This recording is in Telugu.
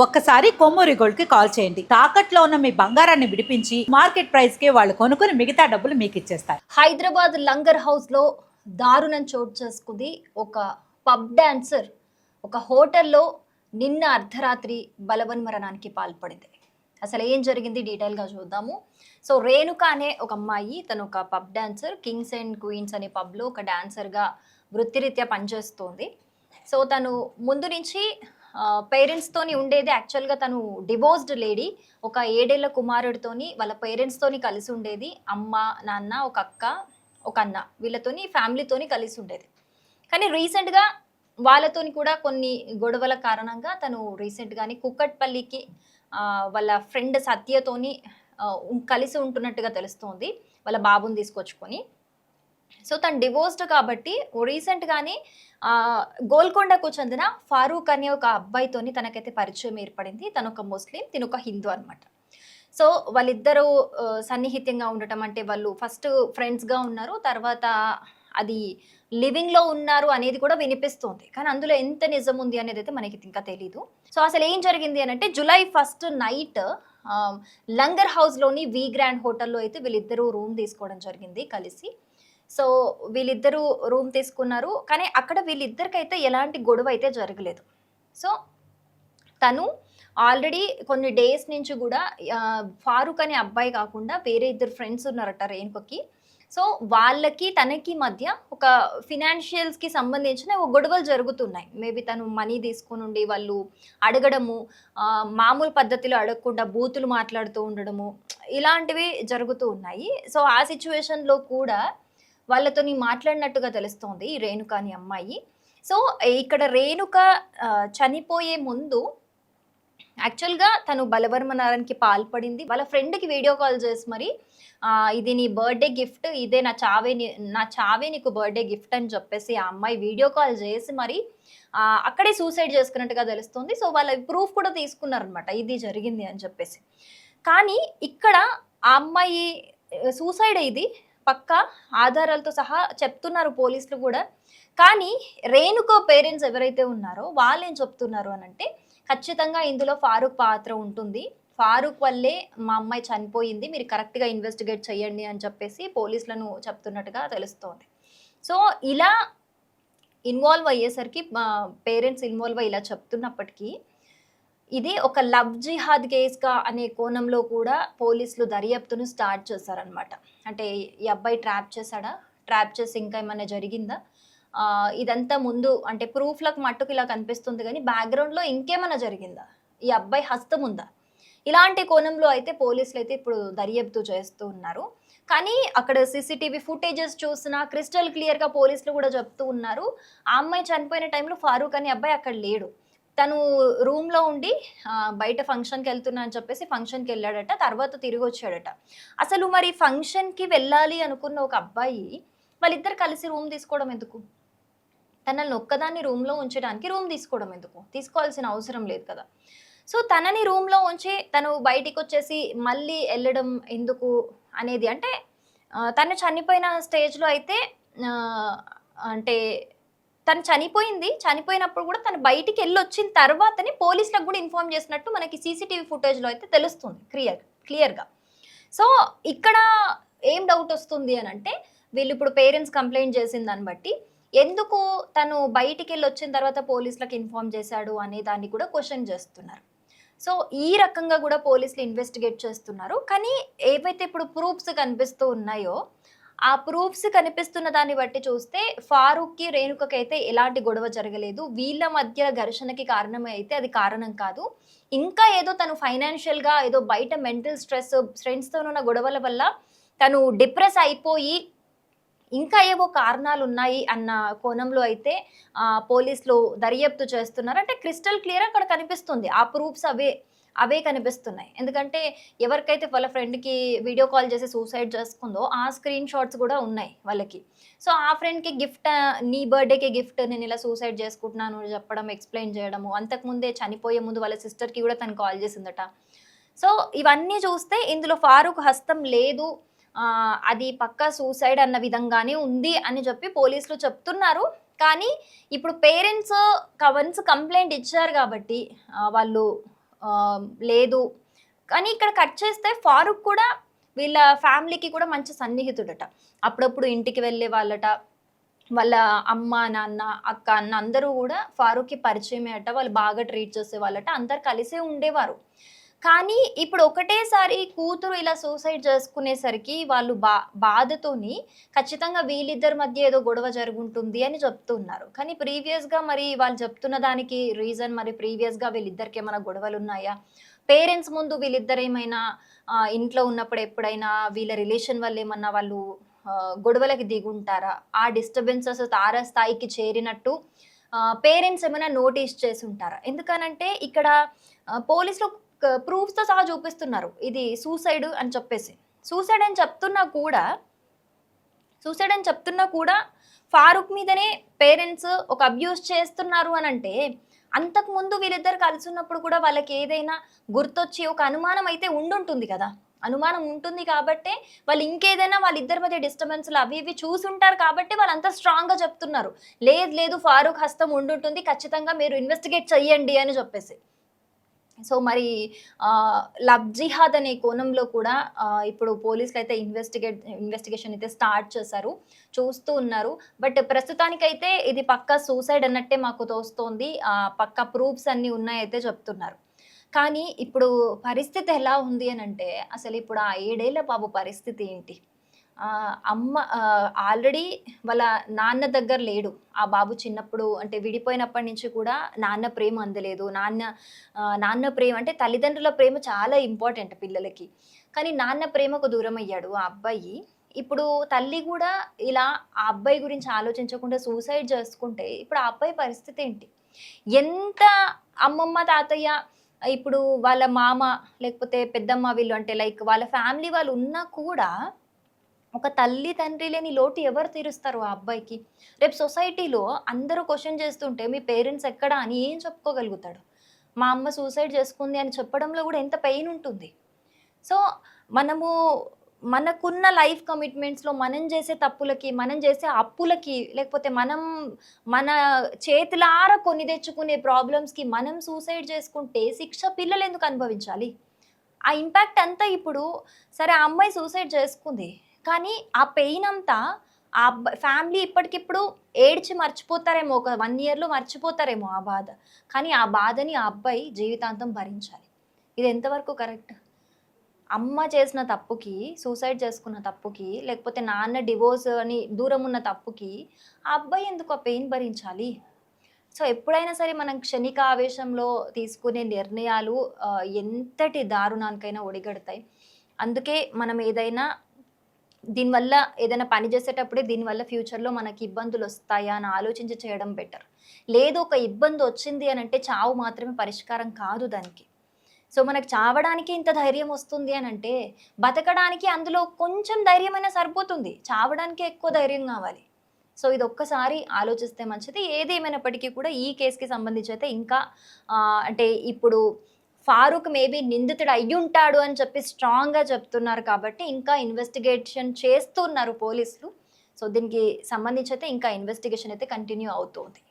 ఒక్కసారి కొమ్మూరి గోల్డ్ కి కాల్ చేయండి. తాకట్లో ఉన్న మీ బంగారాన్ని విడిపించి మార్కెట్ ప్రైస్ కి వాళ్ళు కొనుక్కుని మిగతా డబ్బులు మీకు ఇచ్చేస్తారు. హైదరాబాద్ లంగర్ హౌస్ లో దారుణం చోటు చేసుకుంది. ఒక పబ్ డాన్సర్ ఒక హోటల్లో నిన్న అర్ధరాత్రి బలవన్మరణానికి పాల్పడింది. అసలు ఏం జరిగింది డీటెయిల్గా చూద్దాము. సో రేణుక అనే ఒక అమ్మాయి, తను ఒక pub dancer, kings and queens అనే పబ్లో ఒక డాన్సర్గా వృత్తిరీత్యా పనిచేస్తోంది. సో తను ముందు నుంచి పేరెంట్స్తోని ఉండేది. యాక్చువల్గా తను డివోర్స్డ్ లేడీ. ఒక 7 ఏళ్ల కుమారుడితోని వాళ్ళ పేరెంట్స్తోని కలిసి ఉండేది. అమ్మ, నాన్న, ఒక అక్క, ఒక అన్న, వీళ్ళతోని ఫ్యామిలీతోని కలిసి ఉండేది. కానీ రీసెంట్గా వాళ్ళతోని కూడా కొన్ని గొడవల కారణంగా తను రీసెంట్గానే కుక్కట్పల్లికి వాళ్ళ ఫ్రెండ్ సత్యతోని కలిసి ఉంటున్నట్టుగా తెలుస్తోంది, వాళ్ళ బాబుని తీసుకొచ్చుకొని. సో తను డివోర్స్డ్ కాబట్టి రీసెంట్గానే గోల్కొండకు చెందిన ఫారూక్ అనే ఒక అబ్బాయితోని తనకైతే పరిచయం ఏర్పడింది. తను ఒక ముస్లిం, తిను ఒక హిందూ అనమాట. సో వాళ్ళిద్దరూ సన్నిహితంగా ఉండటం, అంటే వాళ్ళు ఫస్ట్ ఫ్రెండ్స్గా ఉన్నారు, తర్వాత అది లివింగ్లో ఉన్నారు అనేది కూడా వినిపిస్తుంది. కానీ అందులో ఎంత నిజం ఉంది అనేది అయితే మనకి ఇంకా తెలీదు. సో అసలు ఏం జరిగింది అని అంటే, జూలై 1 నైట్ లంగర్ హౌస్లోని వి గ్రాండ్ హోటల్లో అయితే వీళ్ళిద్దరూ రూమ్ తీసుకోవడం జరిగింది కలిసి. సో వీళ్ళిద్దరూ రూమ్ తీసుకున్నారు, కానీ అక్కడ వీళ్ళిద్దరికైతే ఎలాంటి గొడవ అయితే జరగలేదు. సో తను ఆల్రెడీ కొన్ని డేస్ నుంచి కూడా ఫారూక్ అనే అబ్బాయి కాకుండా వేరే 2 ఫ్రెండ్స్ ఉన్నారట రేణుకకి. సో వాళ్ళకి తనకి మధ్య ఒక ఫినాన్షియల్స్కి సంబంధించిన గొడవలు జరుగుతున్నాయి. మేబీ తను మనీ తీసుకుని ఉండి వాళ్ళు అడగడము, మామూలు పద్ధతిలో అడగకుండా బూతులు మాట్లాడుతూ ఉండడము, ఇలాంటివి జరుగుతూ ఉన్నాయి. సో ఆ సిచ్యువేషన్లో కూడా వాళ్ళతోని మాట్లాడినట్టుగా తెలుస్తోంది రేణుక అనే అమ్మాయి. సో ఇక్కడ రేణుక చనిపోయే ముందు యాక్చువల్గా తను బలవన్మరణానికి పాల్పడింది. వాళ్ళ ఫ్రెండ్కి వీడియో కాల్ చేసి మరి ఇది నీ బర్త్డే గిఫ్ట్, ఇదే నా చావే నీకు బర్త్డే గిఫ్ట్ అని చెప్పేసి ఆ అమ్మాయి వీడియో కాల్ చేసి మరి అక్కడే సూసైడ్ చేసుకున్నట్టుగా తెలుస్తుంది. సో వాళ్ళ ప్రూఫ్ కూడా తీసుకున్నారనమాట, ఇది జరిగింది అని చెప్పేసి. కానీ ఇక్కడ ఆ అమ్మాయి సూసైడ్ అయ్యింది, పక్కా ఆధారాలతో సహా చెప్తున్నారు పోలీసులు కూడా. కానీ రేణుక పేరెంట్స్ ఎవరైతే ఉన్నారో వాళ్ళు ఏం చెప్తున్నారు అని అంటే, ఖచ్చితంగా ఇందులో ఫారూక్ పాత్ర ఉంటుంది, ఫారూక్ వల్లే మా అమ్మాయి చనిపోయింది, మీరు కరెక్ట్గా ఇన్వెస్టిగేట్ చేయండి అని చెప్పేసి పోలీసులను చెప్తున్నట్టుగా తెలుస్తోంది. సో ఇలా ఇన్వాల్వ్ అయ్యేసరికి పేరెంట్స్ ఇన్వాల్వ్ అయ్యి ఇలా చెప్తున్నప్పటికీ ఇది ఒక లవ్ జిహాద్ కేస్గా అనే కోణంలో కూడా పోలీసులు దర్యాప్తును స్టార్ట్ చేశారనమాట. అంటే ఈ అబ్బాయి ట్రాప్ చేశాడా, ట్రాప్ చేసి ఇంకా ఏమైనా జరిగిందా, ఇదంతా ముందు అంటే ప్రూఫ్లకు మట్టుకు ఇలా కనిపిస్తుంది, కానీ బ్యాక్గ్రౌండ్లో ఇంకేమైనా జరిగిందా, ఈ అబ్బాయి హస్తం ఉందా, ఇలాంటి కోణంలో అయితే పోలీసులు అయితే ఇప్పుడు దర్యాప్తు చేస్తూ ఉన్నారు. కానీ అక్కడ సీసీటీవీ ఫుటేజెస్ చూసినా క్రిస్టల్ క్లియర్గా పోలీసులు కూడా చెప్తూ ఉన్నారు, ఆ అమ్మాయి చనిపోయిన టైంలో ఫారూక్ అనే అబ్బాయి అక్కడ లేడు. తను రూమ్లో ఉండి బయట ఫంక్షన్కి వెళ్తున్నా అని చెప్పేసి ఫంక్షన్కి వెళ్ళాడట, తర్వాత తిరిగి వచ్చాడట. అసలు మరి ఫంక్షన్కి వెళ్ళాలి అనుకున్న ఒక అబ్బాయి వాళ్ళిద్దరు కలిసి రూమ్ తీసుకోవడం ఎందుకు, తనని ఒక్కదాన్ని రూమ్లో ఉంచడానికి రూమ్ తీసుకోవడం ఎందుకు, తీసుకోవాల్సిన అవసరం లేదు కదా. సో తనని రూమ్లో ఉంచి తను బయటికి వచ్చేసి మళ్ళీ వెళ్ళడం ఎందుకు అనేది, అంటే తను చనిపోయిన స్టేజ్లో అయితే అంటే తను చనిపోయినప్పుడు కూడా తను బయటికి వెళ్ళి వచ్చిన తర్వాతనే పోలీసులకు కూడా ఇన్ఫార్మ్ చేసినట్టు మనకి సీసీటీవీ ఫుటేజ్లో అయితే తెలుస్తుంది క్లియర్గా. సో ఇక్కడ ఏం డౌట్ వస్తుంది అని అంటే, వీళ్ళు ఇప్పుడు పేరెంట్స్ కంప్లైంట్ చేసిన దాన్ని బట్టి ఎందుకు తను బయటికి వెళ్ళి వచ్చిన తర్వాత పోలీసులకు ఇన్ఫార్మ్ చేశాడు అనే దాన్ని కూడా క్వశ్చన్ చేస్తున్నారు. సో ఈ రకంగా కూడా పోలీసులు ఇన్వెస్టిగేట్ చేస్తున్నారు. కానీ ఏవైతే ఇప్పుడు ప్రూఫ్స్ కనిపిస్తూ ఉన్నాయో ఆ ప్రూఫ్స్ కనిపిస్తున్న దాన్ని బట్టి చూస్తే ఫారూక్కి రేణుకకి అయితే ఎలాంటి గొడవ జరగలేదు, వీళ్ళ మధ్య ఘర్షణకి కారణమే అయితే అది కారణం కాదు, ఇంకా ఏదో తను ఫైనాన్షియల్గా ఏదో బయట మెంటల్ స్ట్రెస్, ఫ్రెండ్స్తో ఉన్న గొడవల వల్ల తను డిప్రెస్ అయిపోయి ఇంకా ఏవో కారణాలు ఉన్నాయి అన్న కోణంలో అయితే పోలీసులు దర్యాప్తు చేస్తున్నారు. అంటే క్రిస్టల్ క్లియర్ అక్కడ కనిపిస్తుంది, ఆ ప్రూఫ్స్ అవే కనిపిస్తున్నాయి. ఎందుకంటే ఎవరికైతే వాళ్ళ ఫ్రెండ్కి వీడియో కాల్ చేసి సూసైడ్ చేసుకుందో ఆ స్క్రీన్ షాట్స్ కూడా ఉన్నాయి వాళ్ళకి. సో ఆ ఫ్రెండ్కి గిఫ్ట్, నీ బర్త్డేకి గిఫ్ట్ నేను ఇలా సూసైడ్ చేసుకుంటున్నాను చెప్పడం, ఎక్స్ప్లెయిన్ చేయడము, అంతకుముందే చనిపోయే ముందు వాళ్ళ సిస్టర్కి కూడా తను కాల్ చేసిందట. సో ఇవన్నీ చూస్తే ఇందులో ఫారూక్ హస్తం లేదు, అది పక్కా సూసైడ్ అన్న విధంగానే ఉంది అని చెప్పి పోలీసులు చెప్తున్నారు. కానీ ఇప్పుడు పేరెంట్స్ వన్స్ కంప్లైంట్ ఇచ్చారు కాబట్టి వాళ్ళు లేదు. కానీ ఇక్కడ కట్ చేస్తే ఫారూక్ కూడా వీళ్ళ ఫ్యామిలీకి కూడా మంచి సన్నిహితుడట. అప్పుడప్పుడు ఇంటికి వెళ్ళే వాళ్ళట. వాళ్ళ అమ్మ, నాన్న, అక్క, అన్న అందరూ గూడా ఫారూక్‌కి పరిచయమే అట. వాళ్ళు బాగా ట్రీట్ చేసేవాళ్ళట. అందరూ కలిసే ఉండేవారు. కానీ ఇప్పుడు ఒకటేసారి కూతురు ఇలా సూసైడ్ చేసుకునేసరికి వాళ్ళు బాధతోని ఖచ్చితంగా వీళ్ళిద్దరి మధ్య ఏదో గొడవ జరుగుంటుంది అని చెప్తున్నారు. కానీ ప్రీవియస్‌గా మరి వాళ్ళు చెప్తున్న దానికి రీజన్ మరి ప్రీవియస్‌గా వీళ్ళిద్దరికి ఏమైనా గొడవలున్నాయా? పేరెంట్స్ ముందు వీళ్ళిద్దరేమైనా ఇంట్లో ఉన్నప్పుడు ఎప్పుడైనా వీళ్ళ రిలేషన్ వల్ల ఏమన్నా వాళ్ళు గొడవలకి దిగుంటారా? ఆ డిస్టర్బెన్సెస్ తారస్థాయికి చేరినట్టు పేరెంట్స్ ఏమైనా నోటీస్ చేసుంటారా? ఎందుకనంటే ఇక్కడ పోలీసులు ప్రూఫ్స్‌తో సహా చూపిస్తున్నారు. ఇది సూసైడ్ అని చెప్పేసి. సూసైడ్ అని చెప్తున్నా కూడా సూసైడ్ అని చెప్తున్నా కూడా ఫారూక్ మీదనే పేరెంట్స్ ఒక అబ్యూస్ చేస్తున్నారు అనంటే, అంతకుముందు వీళ్ళిద్దరు కలిసున్నప్పుడు కూడా వాళ్ళకి ఏదైనా గుర్తొచ్చి ఒక అనుమానం అయితే ఉండుంటుంది కదా! అనుమానం ఉంటుంది కాబట్టే వాళ్ళు ఇంకేదైనా వాళ్ళిద్దరి మధ్య డిస్టర్బెన్స్‌లు అవి ఇవి చూసుంటారు కాబట్టి వాళ్ళంత స్ట్రాంగ్‌గా చెప్తున్నారు. లేదు లేదు ఫారూక్ హస్తం ఉండుంటుంది. ఖచ్చితంగా మీరు ఇన్వెస్టిగేట్ చెయ్యండి అని చెప్పేసి. సో మరి లవ్ జిహాద్ అనే కోణంలో కూడా ఇప్పుడు పోలీసులైతే ఇన్వెస్టిగేషన్ అయితే స్టార్ట్ చేశారు. చూస్తూ ఉన్నారు. బట్ ప్రస్తుతానికైతే ఇది పక్కా సూసైడ్ అన్నట్టే మాకు తోస్తోంది. పక్కా ప్రూఫ్స్ అన్నీ ఉన్నాయైతే చెప్తున్నారు. కానీ ఇప్పుడు పరిస్థితి ఎలా ఉంది అనంటే, అసలిప్పుడు ఆ 7 ఏళ్ల బాబు పరిస్థితి ఏంటి? అమ్మ ఆల్రెడీ వాళ్ళ నాన్న దగ్గర లేడు. ఆ బాబు చిన్నప్పుడు అంటే విడిపోయినప్పటి నుంచి కూడా నాన్న ప్రేమ అందలేదు. నాన్న ప్రేమ అంటే తల్లిదండ్రుల ప్రేమ చాలా ఇంపార్టెంట్ పిల్లలకి. కానీ నాన్న ప్రేమకు దూరమయ్యాడు ఆ అబ్బాయి. ఇప్పుడు తల్లి గూడా ఇలా ఆ అబ్బాయి గురించి ఆలోచించకుండా సూసైడ్ చేసుకుంటే, ఇప్పుడు ఆ అబ్బాయి పరిస్థితి ఏంటి? ఎంత అమ్మమ్మ, తాతయ్య ఇప్పుడు వాళ్ళ మామ లేకపోతే పెద్దమ్మ వీళ్ళు అంటే లైక్ వాళ్ళ ఫ్యామిలీ వాళ్ళు ఉన్నా కూడా ఒక తల్లి, తండ్రి లేని లోటు ఎవరు తీరుస్తారు ఆ అబ్బాయికి? రేపు సొసైటీలో అందరూ క్వెషన్ చేస్తుంటే మీ పేరెంట్స్ ఎక్కడ అని ఏం చెప్పుకోగలుగుతాడు? మా అమ్మ సూసైడ్ చేసుకుంది అని చెప్పడంలో గూడా ఎంత పెయిన్ ఉంటుంది. సో, మనము మనకున్న లైఫ్ కమిట్మెంట్స్‌లో మనం చేసే తప్పులకి, మనం చేసే అప్పులకి, లేకపోతే మన చేతులారా కొని తెచ్చుకునే ప్రాబ్లమ్స్‌కి మనం సూసైడ్ చేసుకుంటే శిక్ష పిల్లలెందుకు అనుభవించాలి? ఆ ఇంపాక్ట్ అంతా ఇప్పుడు సరే ఆ అమ్మాయి సూసైడ్ చేసుకుంది. కానీ ఆ పెయిన్ అంతా ఆ ఫ్యామిలీ ఇప్పటికిప్పుడు ఏడ్చి మర్చిపోతారేమో. ఒక 1 ఇయర్‌లో మర్చిపోతారేమో ఆ బాధ. కానీ ఆ బాధని ఆ అబ్బాయి జీవితాంతం భరించాలి. ఇది ఎంతవరకు కరెక్ట్? అమ్మ చేసిన తప్పుకి, సూసైడ్ చేసుకున్న తప్పుకి, లేకపోతే నాన్న డివోర్స్ అని దూరం ఉన్న తప్పుకి, ఆ అబ్బాయి ఎందుకు ఆ పెయిన్ భరించాలి? సో, ఎప్పుడైనా సరే మనం క్షణిక ఆవేశంలో తీసుకునే నిర్ణయాలు ఎంతటి దారుణానికైనా ఒడిగడతాయి. అందుకే మనం దీనివల్ల ఏదైనా పని చేసేటప్పుడే దీనివల్ల ఫ్యూచర్‌లో మనకి ఇబ్బందులొస్తాయా అని ఆలోచించి చేయడం బెటర్. లేదు ఒక ఇబ్బందొచ్చింది అనంటే చావు మాత్రమే పరిష్కారం కాదు దానికి. సో, మనకు చావడానికి ఇంత ధైర్యం వస్తుంది అనంటే, బతకడానికి అందులో కొంచెం ధైర్యమైనా సరిపోతుంది. చావడానికే ఎక్కువ ధైర్యం గావాలి. సో, ఇదొక్కసారి ఆలోచిస్తే మంచిది. ఏదేమైనప్పటికీ కూడా ఈ కేస్‌కి సంబంధించయితే ఇంకా అంటే ఇప్పుడు ఫారూక్ మేబీ నిందితుడు అయ్యుంటాడు అని చెప్పి స్ట్రాంగ్‌గా చెప్తున్నారు కాబట్టి, ఇంకా ఇన్వెస్టిగేషన్ చేస్తున్నారు పోలీసులు. సో, దీనికి సంబంధించయితే ఇంకా ఇన్వెస్టిగేషన్ అయితే కంటిన్యూ అవుతోంది.